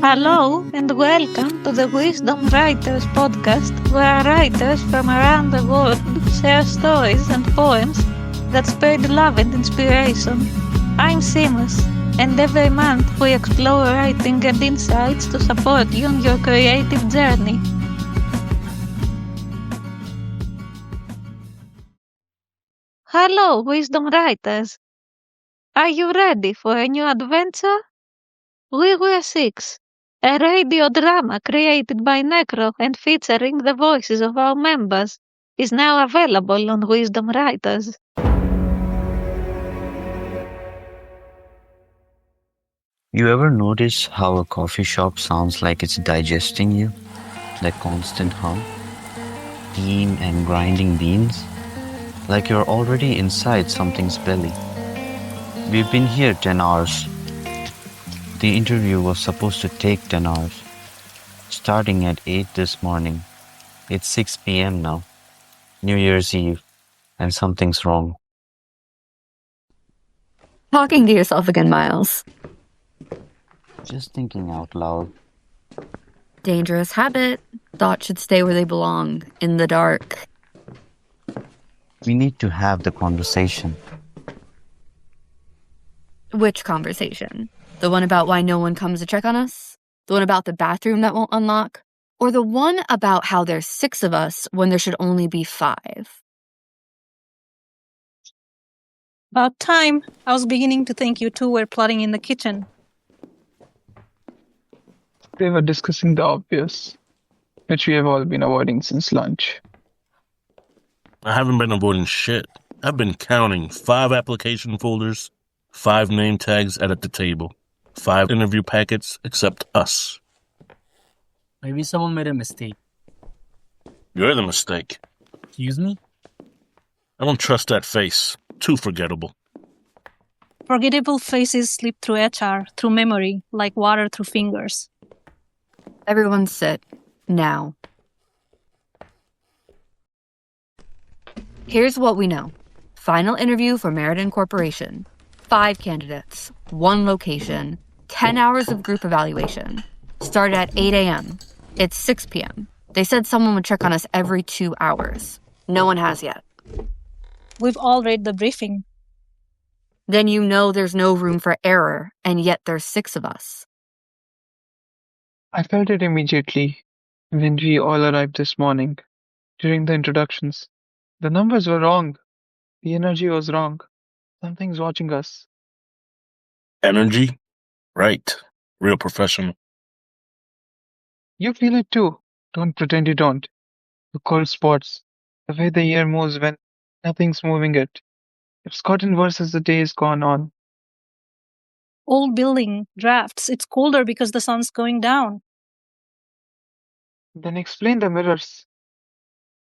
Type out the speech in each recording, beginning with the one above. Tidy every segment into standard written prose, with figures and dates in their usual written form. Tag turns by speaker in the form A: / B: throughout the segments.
A: Hello and welcome to the Wisdom Writers podcast, where writers from around the world share stories and poems that spread love and inspiration. I'm Seamus, and every month we explore writing and insights to support you on your creative journey. Hello, Wisdom Writers! Are you ready for a new adventure? We Were Six, a radio drama created by Nekro and featuring the voices of our members, is now available on Wisdom Writers.
B: You ever notice how a coffee shop sounds like it's digesting you? That constant hum? Steam and grinding beans? Like you're already inside something's belly. We've been here 10 hours. The interview was supposed to take 10 hours. Starting at 8 this morning. It's 6 p.m. now. New Year's Eve. And something's wrong.
C: Talking to yourself again, Miles.
B: Just thinking out loud.
C: Dangerous habit. Thoughts should stay where they belong, in the dark.
B: We need to have the conversation.
C: Which conversation? The one about why no one comes to check on us? The one about the bathroom that won't unlock? Or the one about how there's 6 of us when there should only be 5?
D: About time. I was beginning to think you two were plotting in the kitchen.
E: They were discussing the obvious, which we have all been avoiding since lunch.
F: I haven't been avoiding shit. I've been counting 5 application folders, 5 name tags at the table, 5 interview packets except us.
G: Maybe someone made a mistake.
F: You're the mistake.
G: Excuse me?
F: I don't trust that face. Too forgettable.
D: Forgettable faces slip through HR, through memory, like water through fingers.
C: Everyone sit. Now. Here's what we know. Final interview for Meriden Corporation. 5 candidates, 1 location, 10 hours of group evaluation. Started at 8 a.m. It's 6 p.m. They said someone would check on us every 2 hours. No one has yet.
D: We've all read the briefing.
C: Then you know there's no room for error, and yet there's 6 of us.
E: I felt it immediately when we all arrived this morning during the introductions. The numbers were wrong. The energy was wrong. Something's watching us.
F: Energy? Right. Real professional.
E: You feel it too. Don't pretend you don't. The cold spots, the way the air moves when nothing's moving it. It's gotten worse as the days gone on.
D: Old building, drafts. It's colder because the sun's going down.
E: Then explain the mirrors.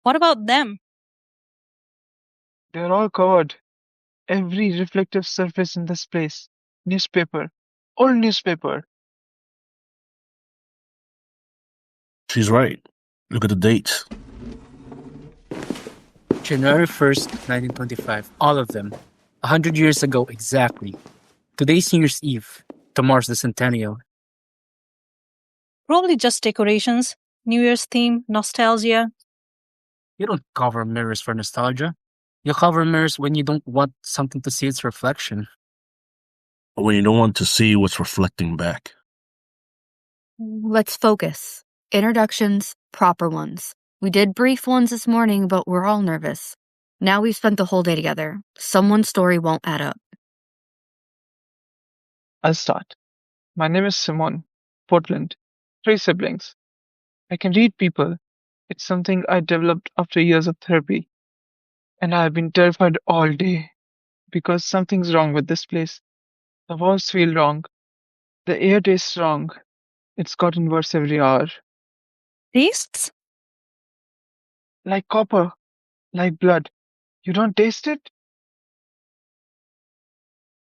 D: What about them?
E: They're all covered. Every reflective surface in this place. Newspaper. Old newspaper.
F: She's right. Look at the dates.
G: January 1st, 1925. All of them. 100 years ago exactly. Today's New Year's Eve. Tomorrow's the centennial.
D: Probably just decorations. New Year's theme, nostalgia.
G: You don't cover mirrors for nostalgia. You cover mirrors when you don't want something to see its reflection.
F: Or when you don't want to see what's reflecting back.
C: Let's focus. Introductions, proper ones. We did brief ones this morning, but we're all nervous. Now we've spent the whole day together. Someone's story won't add up.
E: I'll start. My name is Simon, Portland. 3 siblings. I can read people. It's something I developed after years of therapy. And I've been terrified all day because something's wrong with this place. The walls feel wrong. The air tastes wrong. It's gotten worse every hour.
D: Tastes?
E: Like copper. Like blood. You don't taste it?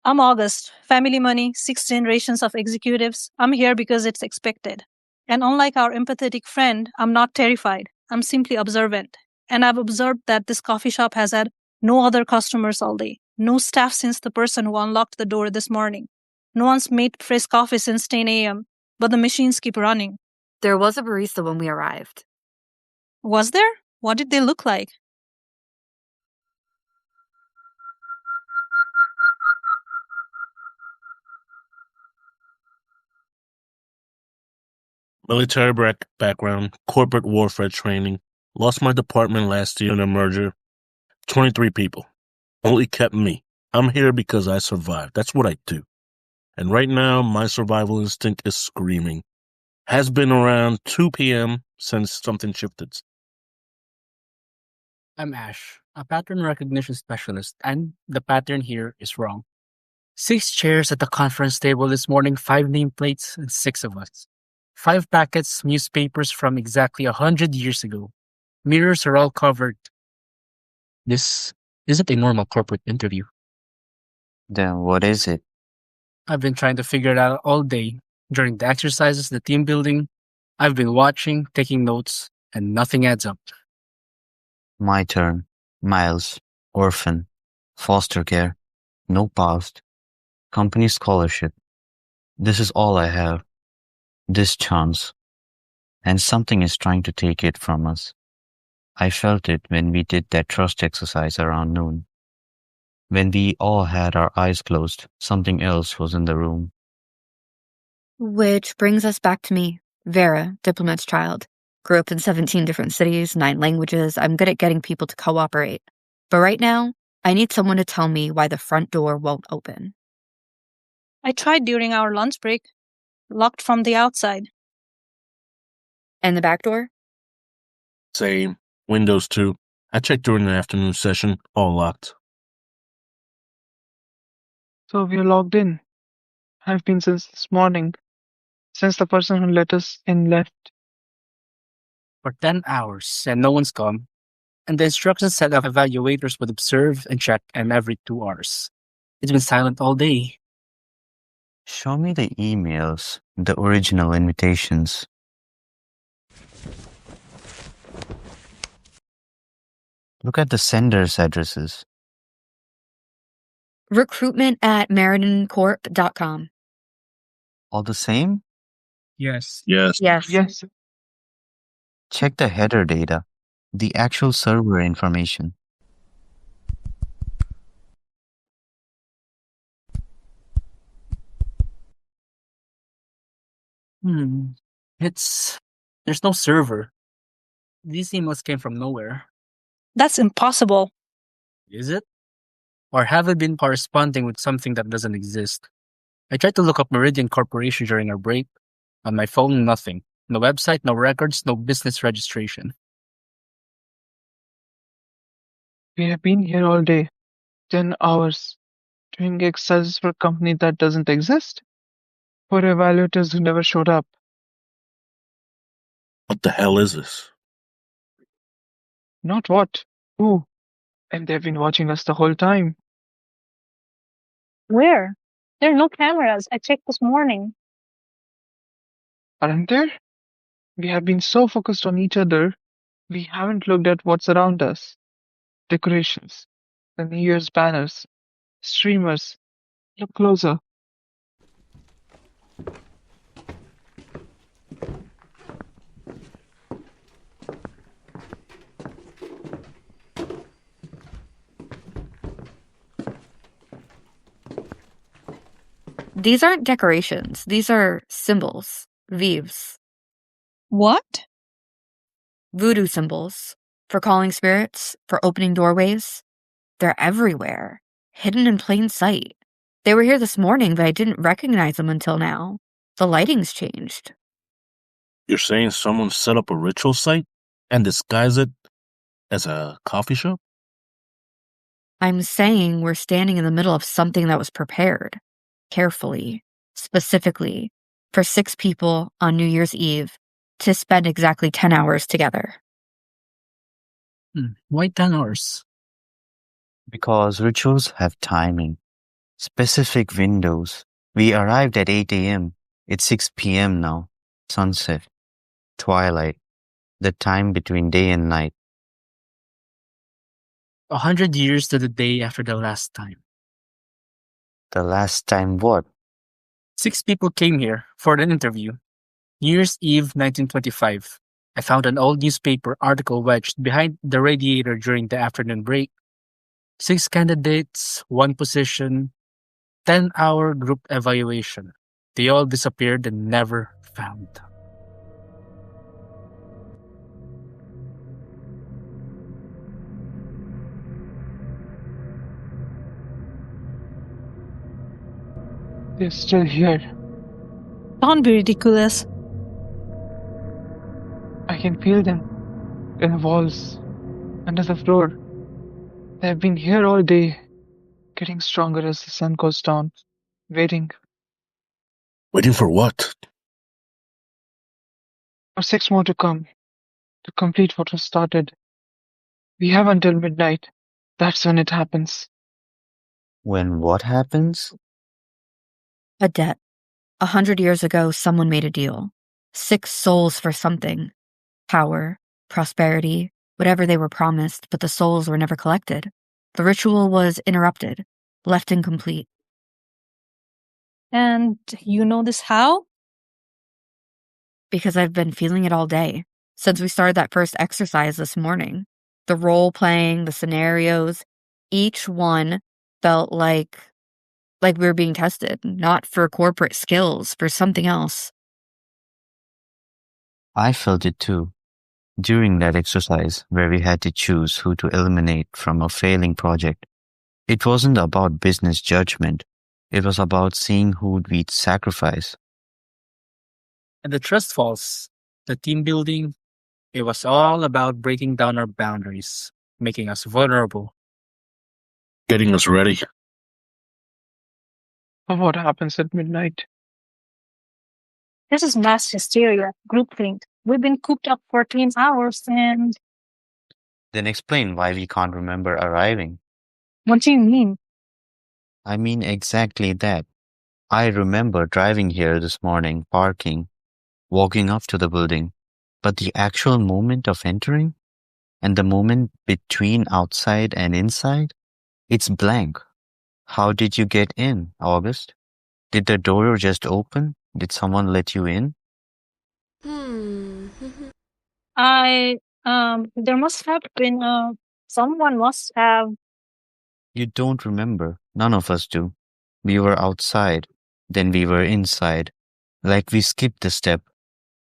D: I'm August. Family money, 6 generations of executives. I'm here because it's expected. And unlike our empathetic friend, I'm not terrified. I'm simply observant. And I've observed that this coffee shop has had no other customers all day. No staff since the person who unlocked the door this morning. No one's made fresh coffee since 10 a.m. but the machines keep running.
C: There was a barista when we arrived.
D: Was there? What did they look like?
F: Military background, corporate warfare training. Lost my department last year in a merger. 23 people. Only kept me. I'm here because I survived. That's what I do. And right now, my survival instinct is screaming. Has been around 2 p.m. since something shifted.
G: I'm Ash, a pattern recognition specialist, and the pattern here is wrong. 6 chairs at the conference table this morning, 5 nameplates, and 6 of us. 5 packets, newspapers from exactly 100 years ago. Mirrors are all covered. This isn't a normal corporate interview.
B: Then what is it?
G: I've been trying to figure it out all day. During the exercises, the team building, I've been watching, taking notes, and nothing adds up.
B: My turn. Miles. Orphan. Foster care. No past. Company scholarship. This is all I have. This chance. And something is trying to take it from us. I felt it when we did that trust exercise around noon. When we all had our eyes closed, something else was in the room.
C: Which brings us back to me, Vera, diplomat's child. Grew up in 17 different cities, 9 languages. I'm good at getting people to cooperate. But right now, I need someone to tell me why the front door won't open.
D: I tried during our lunch break. Locked from the outside.
C: And the back door?
F: Same. Windows too. I checked during the afternoon session. All locked.
E: So we are logged in. I've been since this morning. Since the person who let us in left.
G: For 10 hours, and no one's come. And the instructions said that evaluators would observe and check every 2 hours. It's been silent all day.
B: Show me the emails, the original invitations. Look at the senders' addresses.
C: Recruitment@meridencorp.com.
B: All the same?
G: Yes.
F: Yes.
E: Yes.
B: Check the header data, the actual server information.
G: There's no server. These emails came from nowhere.
D: That's impossible.
G: Is it? Or have I been corresponding with something that doesn't exist? I tried to look up Meridian Corporation during our break. On my phone, nothing. No website, no records, no business registration.
E: We have been here all day. 10 hours. Doing exercises for a company that doesn't exist. For evaluators who never showed up.
F: What the hell is this?
E: Not what? Who? And they've been watching us the whole time.
D: Where? There are no cameras. I checked this morning.
E: Aren't there? We have been so focused on each other, we haven't looked at what's around us. Decorations, the New Year's banners, streamers. Look closer.
C: These aren't decorations. These are symbols. Vives.
D: What?
C: Voodoo symbols. For calling spirits. For opening doorways. They're everywhere. Hidden in plain sight. They were here this morning, but I didn't recognize them until now. The lighting's changed.
F: You're saying someone set up a ritual site and disguised it as a coffee shop?
C: I'm saying we're standing in the middle of something that was prepared. Carefully. Specifically. For 6 people on New Year's Eve. To spend exactly 10 hours together.
G: Why 10 hours?
B: Because rituals have timing. Specific windows. We arrived at 8 a.m. It's 6 p.m. now. Sunset. Twilight. The time between day and night.
G: 100 years to the day after the last time.
B: The last time what?
G: 6 people came here for an interview. New Year's Eve 1925. I found an old newspaper article wedged behind the radiator during the afternoon break. 6 candidates, 1 position, 10-hour group evaluation. They all disappeared and never found.
E: They're still here.
D: Don't be ridiculous.
E: I can feel them in the walls, under the floor. They've been here all day, getting stronger as the sun goes down, waiting
F: Waiting for what?
E: for 6 more to come, to complete what was started. We have until midnight. That's when it happens.
B: When what happens?
C: A debt. 100 years ago, someone made a deal. 6 souls for something. Power, prosperity, whatever they were promised, but the souls were never collected. The ritual was interrupted, left incomplete.
D: And you know this how?
C: Because I've been feeling it all day, since we started that first exercise this morning. The role playing, the scenarios, each one felt like we were being tested, not for corporate skills, for something else.
B: I felt it too. During that exercise where we had to choose who to eliminate from a failing project, it wasn't about business judgment. It was about seeing who we'd sacrifice.
G: And the trust falls, the team building, it was all about breaking down our boundaries, making us vulnerable.
F: Getting us ready.
E: But what happens at midnight?
D: This is mass hysteria, groupthink. We've been cooped up for 10 hours and
B: Then explain why we can't remember arriving.
D: what do you mean?
B: I mean exactly that. I remember driving here this morning, parking, walking up to the building, but the actual moment of entering and the moment between outside and inside, it's blank. How did you get in, August? Did the door just open? Did someone let you in?
D: There must have been, someone must have.
B: You don't remember. None of us do. We were outside, then we were inside. Like we skipped a step,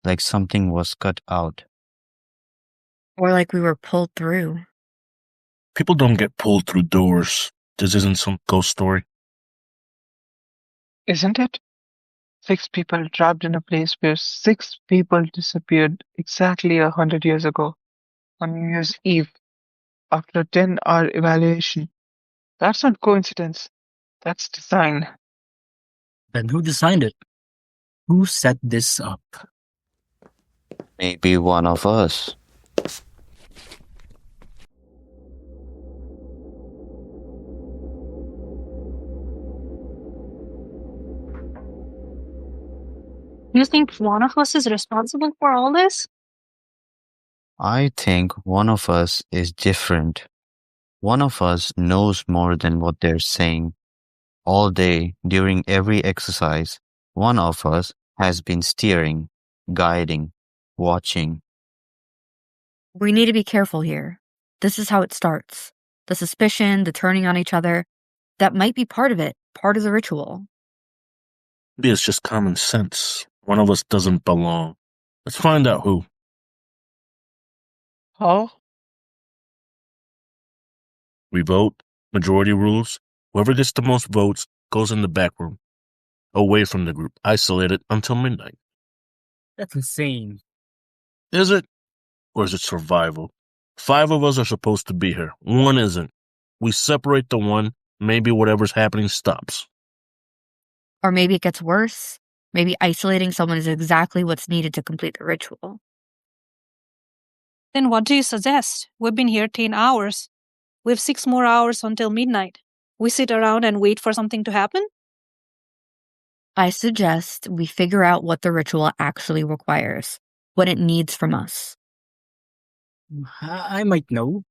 B: like something was cut out.
C: Or like we were pulled through.
F: People don't get pulled through doors. This isn't some ghost story.
E: Isn't it? 6 people trapped in a place where 6 people disappeared exactly 100 years ago on New Year's Eve after a 10-hour evaluation. That's not coincidence. That's design.
G: Then who designed it? Who set this up?
B: Maybe one of us.
D: You think one of us is responsible for all this?
B: I think one of us is different. One of us knows more than what they're saying. All day, during every exercise, one of us has been steering, guiding, watching.
C: We need to be careful here. This is how it starts. The suspicion, the turning on each other, that might be part of it, part of the ritual.
F: Maybe it's just common sense. One of us doesn't belong. Let's find out who.
E: How?
F: We vote, majority rules. Whoever gets the most votes goes in the back room, away from the group, isolated until midnight.
G: That's insane.
F: Is it? Or is it survival? 5 of us are supposed to be here. 1 isn't. We separate the 1, maybe whatever's happening stops.
C: Or maybe it gets worse. Maybe isolating someone is exactly what's needed to complete the ritual.
D: Then what do you suggest? We've been here 10 hours. We have 6 more hours until midnight. We sit around and wait for something to happen?
C: I suggest we figure out what the ritual actually requires, what it needs from us.
G: I might know.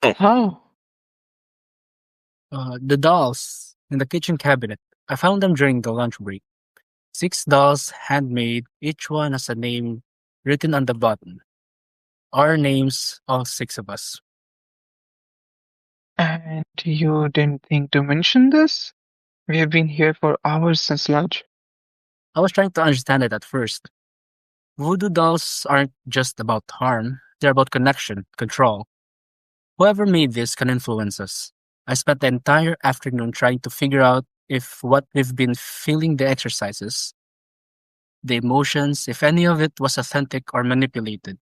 E: How?
G: The dolls in the kitchen cabinet. I found them during the lunch break. 6 dolls, handmade, each one has a name written on the bottom. Our names, all 6 of us.
E: And you didn't think to mention this? We have been here for hours since lunch.
G: I was trying to understand it at first. Voodoo dolls aren't just about harm, they're about connection, control. Whoever made this can influence us. I spent the entire afternoon trying to figure out if what we've been feeling the exercises, the emotions, if any of it was authentic or manipulated.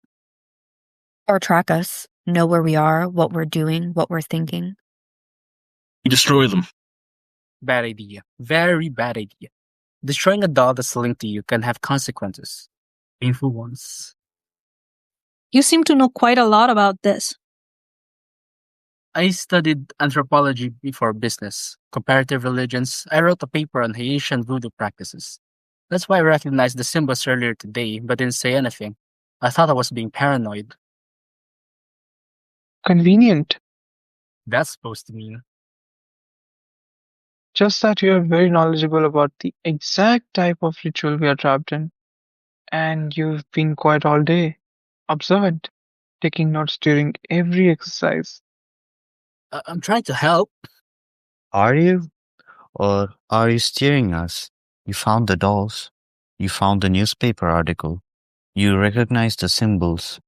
C: Or track us, know where we are, what we're doing, what we're thinking.
F: You destroy them.
G: Bad idea. Very bad idea. Destroying a doll that's linked to you can have consequences. Painful ones.
D: You seem to know quite a lot about this.
G: I studied anthropology before business, comparative religions. I wrote a paper on Haitian voodoo practices. That's why I recognized the symbols earlier today, but didn't say anything. I thought I was being paranoid.
E: Convenient.
G: That's supposed to mean.
E: Just that you are very knowledgeable about the exact type of ritual we are trapped in. And you've been quiet all day, observant, taking notes during every exercise.
G: I'm trying to help.
B: Are you? Or are you steering us? You found the dolls. You found the newspaper article. You recognize the symbols.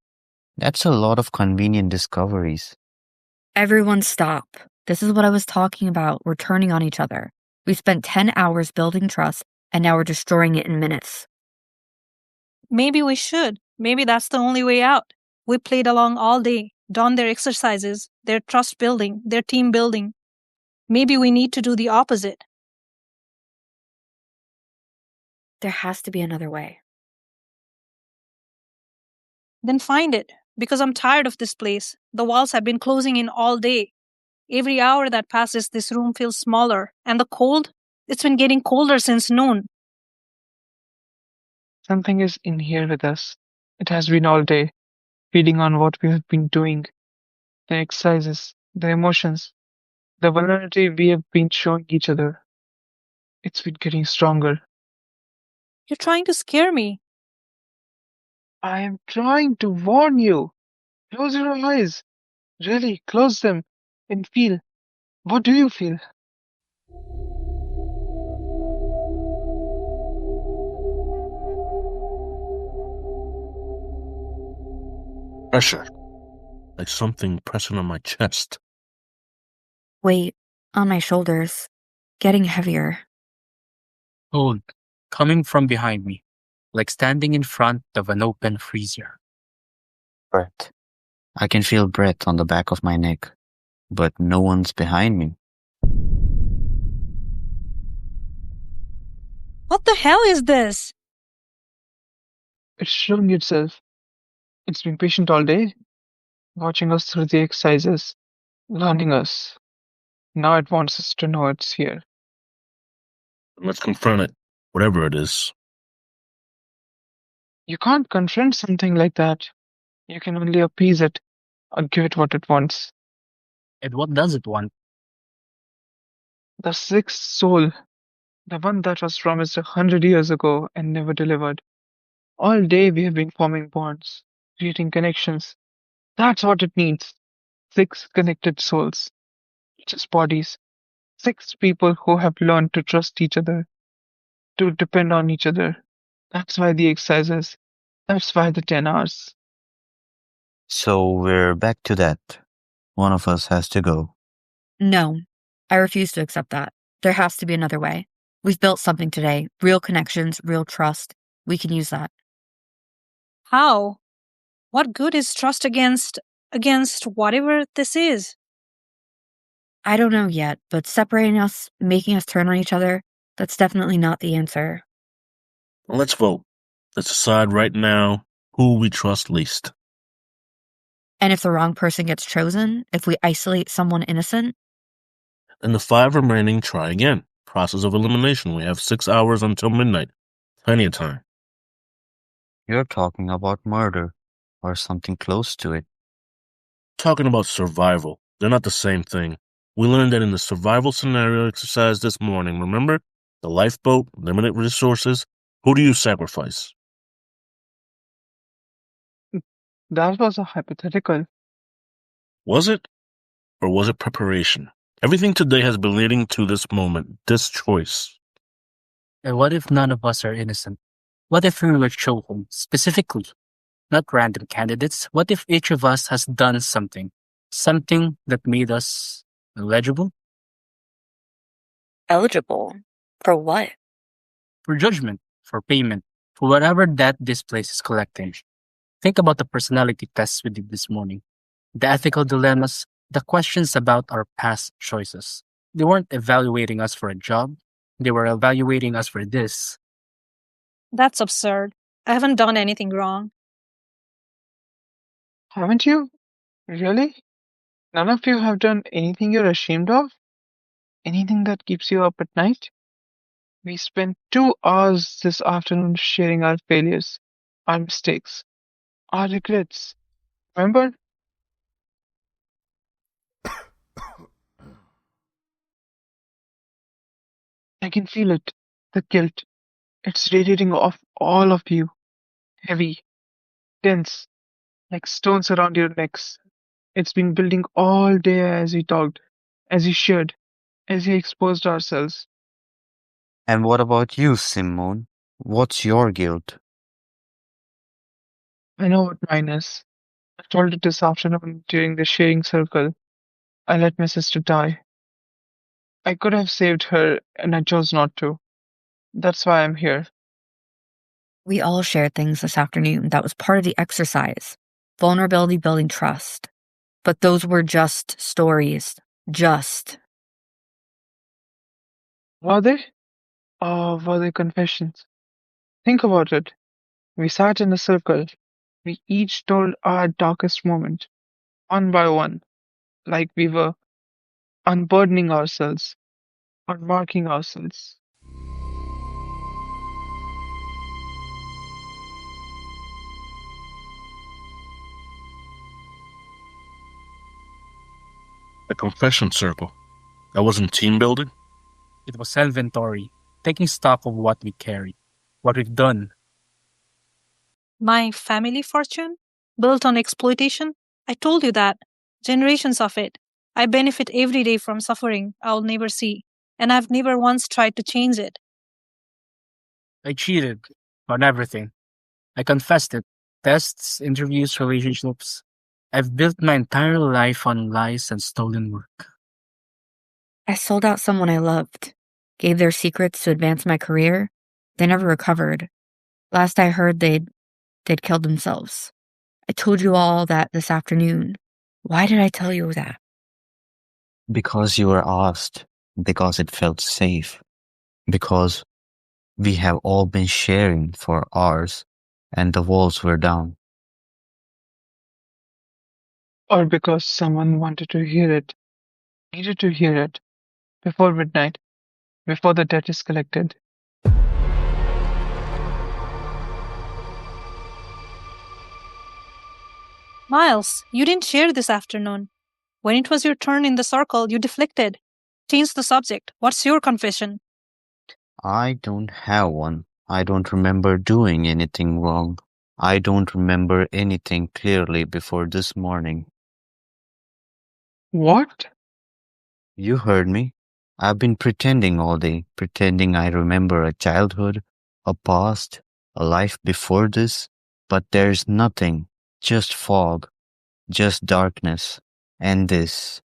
B: That's a lot of convenient discoveries.
C: Everyone stop. This is what I was talking about. We're turning on each other. We spent 10 hours building trust, and now we're destroying it in minutes.
D: Maybe we should. Maybe that's the only way out. We played along all day, done their exercises, their trust building, their team building. Maybe we need to do the opposite.
C: There has to be another way.
D: Then find it, because I'm tired of this place. The walls have been closing in all day. Every hour that passes, this room feels smaller. And the cold? It's been getting colder since noon.
E: Something is in here with us. It has been all day, feeding on what we have been doing, the exercises, the emotions, the vulnerability we have been showing each other. It's been getting stronger.
D: You're trying to scare me.
E: I am trying to warn you. Close your eyes. Really, close them and feel. What do you feel?
F: Pressure. Like something pressing on my chest.
C: Weight on my shoulders, getting heavier.
G: Cold, coming from behind me, like standing in front of an open freezer.
B: Breath. I can feel breath on the back of my neck, but no one's behind me.
D: What the hell is this?
E: It's showing itself. It's been patient all day, watching us through the exercises, learning us. Now it wants us to know it's here.
F: Let's confront it, whatever it is.
E: You can't confront something like that. You can only appease it or give it what it wants.
G: And what does it want?
E: The sixth soul, the one that was promised 100 years ago and never delivered. All day we have been forming bonds, creating connections. That's what it needs. 6 connected souls, just bodies. 6 people who have learned to trust each other, to depend on each other. That's why the exercises. That's why the 10 hours.
B: So we're back to that. One of us has to go.
C: No, I refuse to accept that. There has to be another way. We've built something today. Real connections, real trust. We can use that.
D: How? What good is trust against whatever this is?
C: I don't know yet, but separating us, making us turn on each other, that's definitely not the answer.
F: Let's vote. Let's decide right now who we trust least.
C: And if the wrong person gets chosen, if we isolate someone innocent,
F: And the 5 remaining try again. Process of elimination. We have 6 hours until midnight. Plenty of time.
B: You're talking about murder, or something close to it.
F: Talking about survival. They're not the same thing. We learned that in the survival scenario exercise this morning, remember? The lifeboat, limited resources, Who do you sacrifice?
E: That was a hypothetical.
F: Was it? Or was it preparation? Everything today has been leading to this moment, this choice.
G: And what if none of us are innocent? What if we were chosen specifically, not random candidates? What if each of us has done something? Something that made us illegible?
C: Eligible? For what?
G: For judgment, for payment, for whatever debt this place is collecting. Think about the personality tests we did this morning, the ethical dilemmas, the questions about our past choices. They weren't evaluating us for a job, they were evaluating us for this.
D: That's absurd. I haven't done anything wrong.
E: Haven't you? Really? None of you have done anything you're ashamed of? Anything that keeps you up at night? We spent 2 hours this afternoon sharing our failures, our mistakes, our regrets. Remember? I can feel it. The guilt. It's radiating off all of you. Heavy, dense, like stones around your necks. It's been building all day as we talked, as we shared, as we exposed ourselves.
B: And what about you, Simone? What's your guilt?
E: I know what mine is. I told it this afternoon during the sharing circle. I let my sister die. I could have saved her, and I chose not to. That's why I'm here.
C: We all shared things this afternoon. That was part of the exercise. Vulnerability building trust. But those were just stories. Just.
E: Were they? Or were they confessions? Think about it. We sat in a circle. We each told our darkest moment, one by one, like we were unburdening ourselves, unmarking ourselves.
F: A confession circle. That wasn't team building?
G: It was inventory, taking stock of what we carry, what we've done.
D: My family fortune? Built on exploitation? I told you that. Generations of it. I benefit every day from suffering I'll never see, and I've never once tried to change it.
G: I cheated on everything. I confessed it. Tests, interviews, relationships. I've built my entire life on lies and stolen work.
C: I sold out someone I loved, gave their secrets to advance my career. They never recovered. Last I heard, they'd killed themselves. I told you all that this afternoon. Why did I tell you that?
B: Because you were asked. Because it felt safe. Because we have all been sharing for hours and the walls were down.
E: Or because someone wanted to hear it, needed to hear it, before midnight, before the debt is collected.
D: Miles, you didn't share this afternoon. When it was your turn in the circle, you deflected. Change the subject. What's your confession?
B: I don't have one. I don't remember doing anything wrong. I don't remember anything clearly before this morning.
E: What?
B: You heard me. I've been pretending all day, pretending I remember a childhood, a past, a life before this, but there's nothing, just fog, just darkness, and this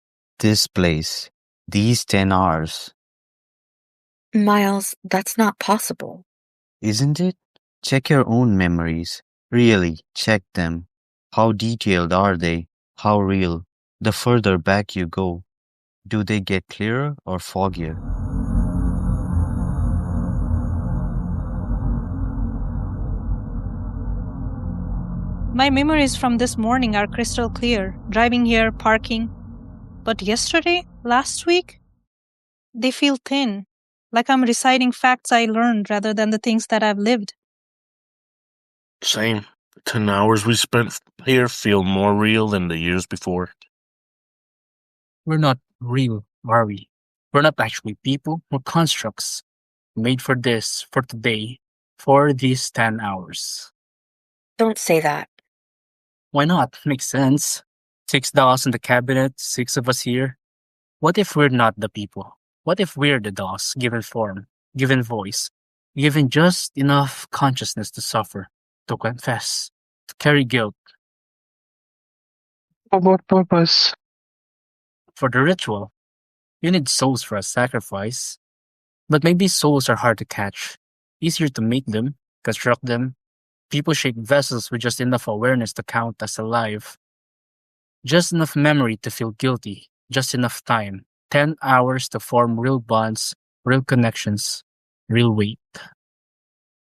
B: place, these 10 hours.
C: Miles, that's not possible.
B: Isn't it? Check your own memories. Really, check them. How detailed are they? How real? The further back you go, do they get clearer or foggier?
D: My memories from this morning are crystal clear. Driving here, parking. But yesterday, last week, they feel thin. Like I'm reciting facts I learned rather than the things that I've lived.
F: Same. The 10 hours we spent here feel more real than the years before.
G: We're not real, are we? We're not actually people. We're constructs. Made for this, for today. for these 10 hours.
C: Don't say that.
G: Why not? Makes sense. 6 dolls in the cabinet, 6 of us here. What if we're not the people? What if we're the dolls, given form, given voice, given just enough consciousness to suffer, to confess, to carry guilt?
E: For what purpose?
G: For the ritual, you need souls for a sacrifice. But maybe souls are hard to catch, easier to make them, construct them. People shape vessels with just enough awareness to count as alive. Just enough memory to feel guilty, just enough time. 10 hours to form real bonds, real connections, real weight.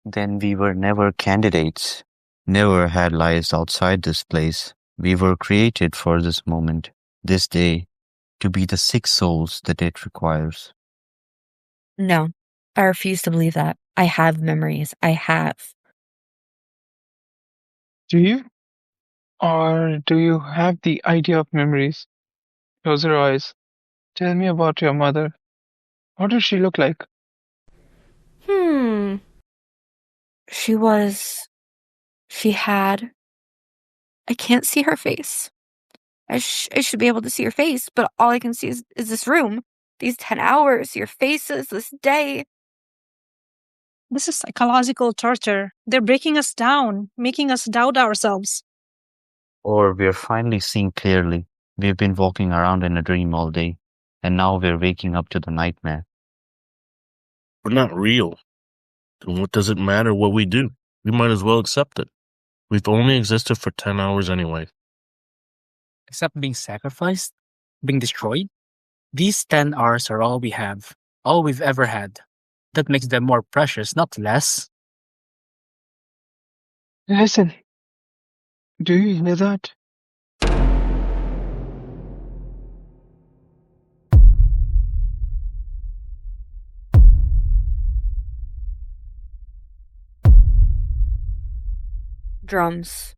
B: Then we were never candidates, never had lives outside this place. We were created for this moment, this day, to be the 6 souls that it requires.
C: No, I refuse to believe that. I have memories. I have.
E: Do you? Or do you have the idea of memories? Close your eyes. Tell me about your mother. What does she look like?
C: She had. I can't see her face. I should be able to see her face, but all I can see is this room, these 10 hours, your faces, this day.
D: This is psychological torture. They're breaking us down, making us doubt ourselves.
B: Or we're finally seeing clearly. We've been walking around in a dream all day, and now we're waking up to the nightmare.
F: We're not real. Then what does it matter what we do? We might as well accept it. We've only existed for 10 hours anyway.
G: Except being sacrificed, being destroyed. These 10 hours are all we have, all we've ever had. That makes them more precious, not less.
E: Listen. Do you hear that?
C: Drums.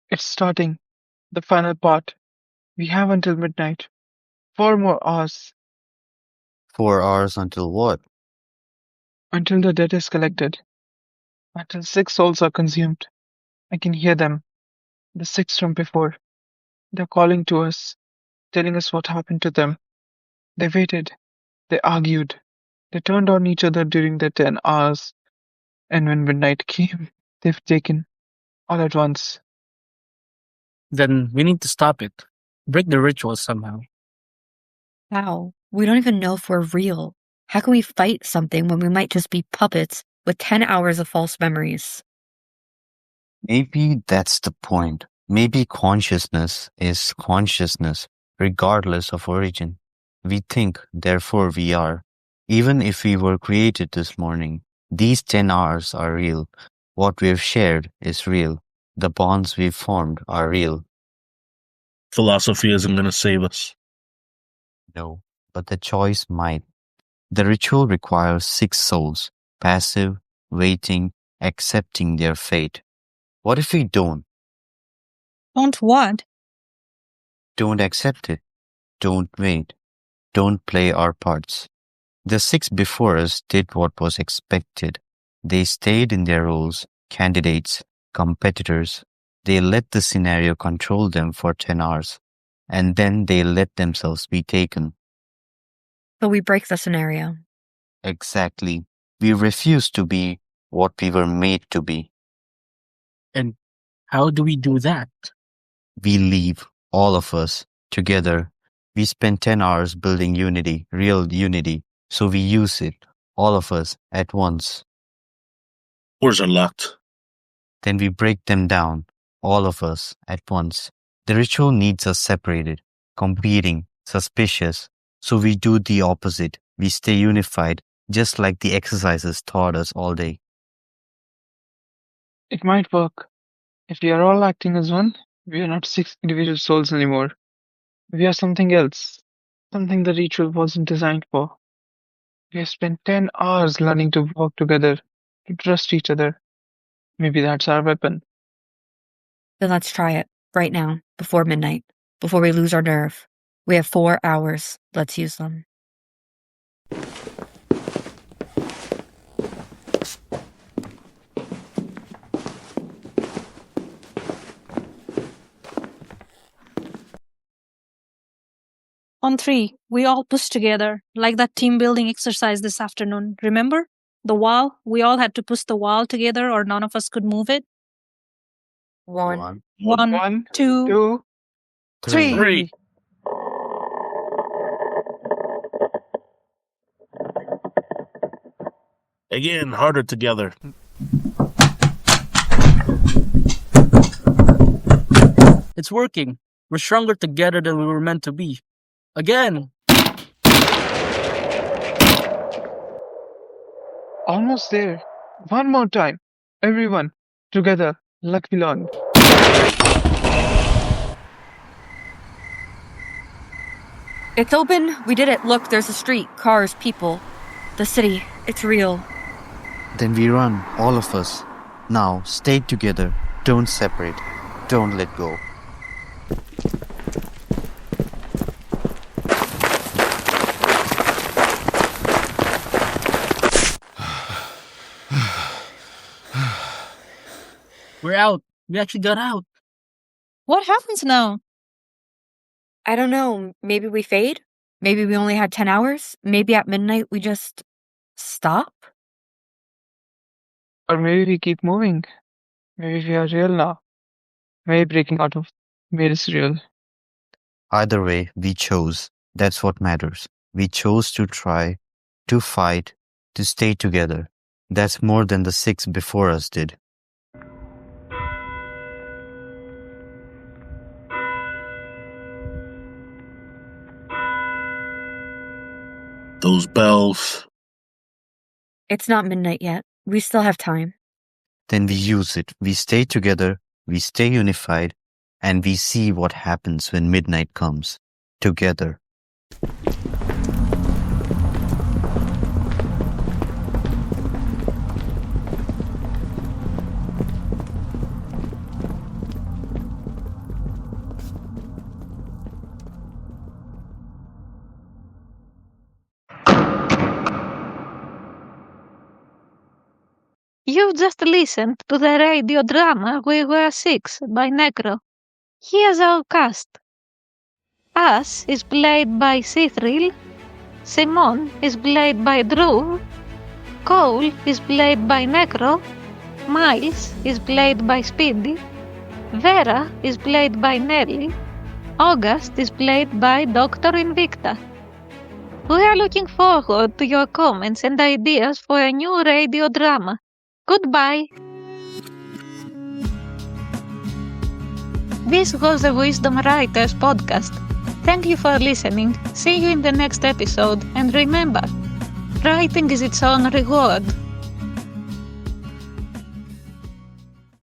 E: It's starting. The final part. We have until midnight. 4 more hours
B: 4 hours until what?
E: until the debt is collected. Until 6 souls are consumed. I can hear them. The 6 from before. They're calling to us, telling us what happened to them. They waited. They argued. They turned on each other during the 10 hours. And when midnight came, they've taken all at once.
G: Then we need to stop it. Break the ritual somehow.
C: How? We don't even know if we're real. How can we fight something when we might just be puppets with 10 hours of false memories?
B: Maybe that's the point. Maybe consciousness is consciousness, regardless of origin. We think, therefore we are. Even if we were created this morning, these 10 hours are real. What we've shared is real. The bonds we've formed are real.
F: Philosophy isn't going to save us.
B: No, but the choice might. The ritual requires 6 souls, passive, waiting, accepting their fate. What if we don't?
D: Don't what?
B: Don't accept it. Don't wait. Don't play our parts. The 6 before us did what was expected. They stayed in their roles, candidates, competitors. They let the scenario control them for 10 hours, and then they let themselves be taken.
C: So we break the scenario.
B: Exactly. We refuse to be what we were made to be.
G: And how do we do that?
B: We leave, all of us, together. We spend 10 hours building unity, real unity, so we use it, all of us, at once.
F: Doors are locked.
B: Then we break them down, all of us, at once. The ritual needs us separated, competing, suspicious, so we do the opposite. We stay unified, just like the exercises taught us all day.
E: It might work. If we are all acting as one, we are not 6 individual souls anymore. We are something else. Something the ritual wasn't designed for. We have spent 10 hours learning to work together, to trust each other. Maybe that's our weapon.
C: Then let's try it right now, before midnight, before we lose our nerve. We have 4 hours. Let's use them.
D: On 3, we all push together, like that team building exercise this afternoon. Remember? The wall? We all had to push the wall together or none of us could move it.
C: 1.
D: 1,
E: 1,
D: 2,
E: 2,
D: 3.
F: 3. Again, harder together.
G: It's working. We're stronger together than we were meant to be. Again.
E: Almost there. One more time. Everyone, together, like we learned.
C: It's open. We did it. Look, there's a street, cars, people. The city. It's real.
B: Then we run, all of us. Now, stay together. Don't separate. Don't let go.
G: We're out. We actually got out.
D: What happens now?
C: I don't know. Maybe we fade? Maybe we only had 10 hours? Maybe at midnight we just stop?
E: Or maybe we keep moving. Maybe we are real now. Maybe breaking out of made us real.
B: Either way, we chose. That's what matters. We chose to try, to fight, to stay together. That's more than the 6 before us did.
F: Those bells.
C: It's not midnight yet. We still have time.
B: Then we use it. We stay together, we stay unified, and we see what happens when midnight comes. Together.
A: You just listened to the radio drama We Were 6 by Nekro. Here's our cast. Ash is played by Cithril, Simon is played by Drew, Cole is played by Nekro, Miles is played by Speedy, Vera is played by Nelly, August is played by Dr. Invicta. We are looking forward to your comments and ideas for a new radio drama. Goodbye. This was the Wisdom Writers podcast. Thank you for listening. See you in the next episode. And remember, writing is its own reward.